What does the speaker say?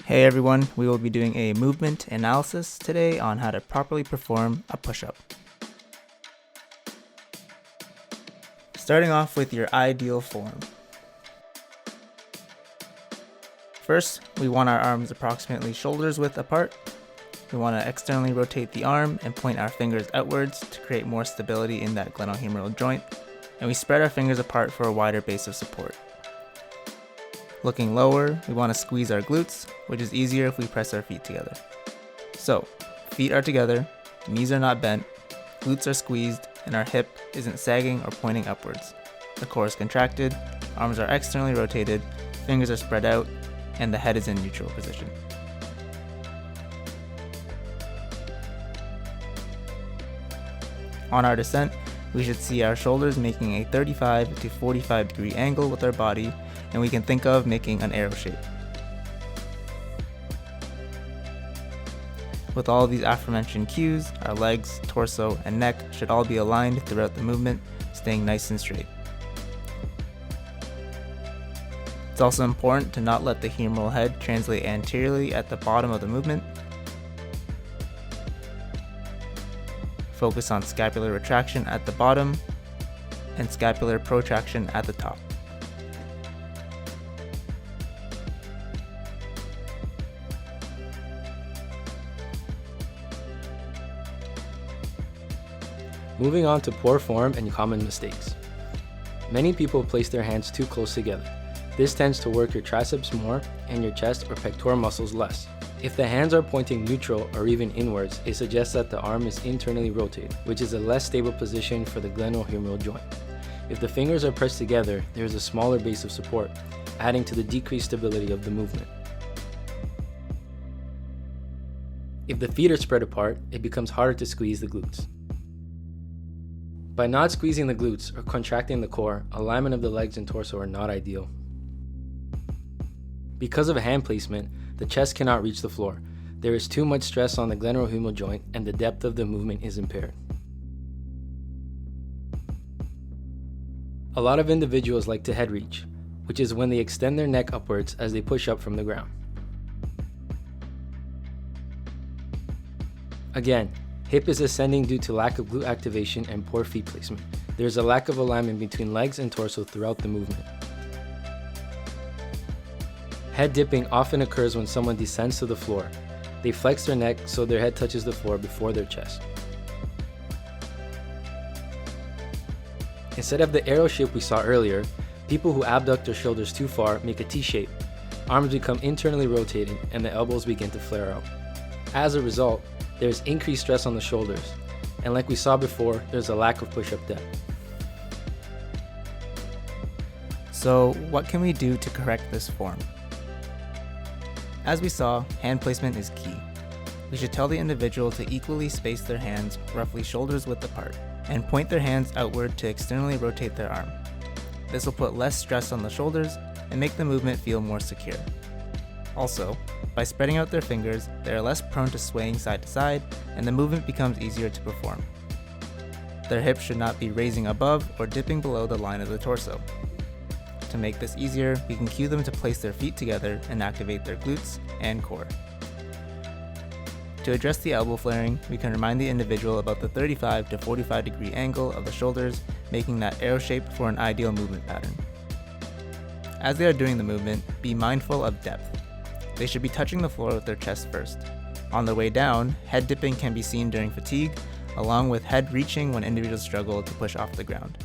Hey everyone, we will be doing a movement analysis today on how to properly perform a push-up. Starting off with your ideal form. First, we want our arms approximately shoulders width apart. We want to externally rotate the arm and point our fingers outwards to create more stability in that glenohumeral joint. And we spread our fingers apart for a wider base of support. Looking lower, we want to squeeze our glutes, which is easier if we press our feet together. So, feet are together, knees are not bent, glutes are squeezed, and our hip isn't sagging or pointing upwards. The core is contracted, arms are externally rotated, fingers are spread out, and the head is in neutral position. On our descent, we should see our shoulders making a 35 to 45 degree angle with our body, and we can think of making an arrow shape. With all of these aforementioned cues, our legs, torso, and neck should all be aligned throughout the movement, staying nice and straight. It's also important to not let the humeral head translate anteriorly at the bottom of the movement. Focus on scapular retraction at the bottom and scapular protraction at the top. Moving on to poor form and common mistakes. Many people place their hands too close together. This tends to work your triceps more and your chest or pectoral muscles less. If the hands are pointing neutral or even inwards, it suggests that the arm is internally rotated, which is a less stable position for the glenohumeral joint. If the fingers are pressed together, there is a smaller base of support, adding to the decreased stability of the movement. If the feet are spread apart, it becomes harder to squeeze the glutes. By not squeezing the glutes or contracting the core, alignment of the legs and torso are not ideal. Because of hand placement, the chest cannot reach the floor. There is too much stress on the glenohumeral joint and the depth of the movement is impaired. A lot of individuals like to head reach, which is when they extend their neck upwards as they push up from the ground. Again, hip is ascending due to lack of glute activation and poor feet placement. There is a lack of alignment between legs and torso throughout the movement. Head dipping often occurs when someone descends to the floor. They flex their neck so their head touches the floor before their chest. Instead of the arrow shape we saw earlier, people who abduct their shoulders too far make a T shape. Arms become internally rotated and the elbows begin to flare out. As a result, there is increased stress on the shoulders, and like we saw before, there's a lack of push-up depth. So, what can we do to correct this form? As we saw, hand placement is key. We should tell the individual to equally space their hands roughly shoulders width apart, and point their hands outward to externally rotate their arm. This will put less stress on the shoulders and make the movement feel more secure. Also, by spreading out their fingers, they are less prone to swaying side to side, and the movement becomes easier to perform. Their hips should not be raising above or dipping below the line of the torso. To make this easier, we can cue them to place their feet together and activate their glutes and core. To address the elbow flaring, we can remind the individual about the 35 to 45 degree angle of the shoulders, making that arrow shape for an ideal movement pattern. As they are doing the movement, be mindful of depth. They should be touching the floor with their chest first. On their way down, head dipping can be seen during fatigue, along with head reaching when individuals struggle to push off the ground.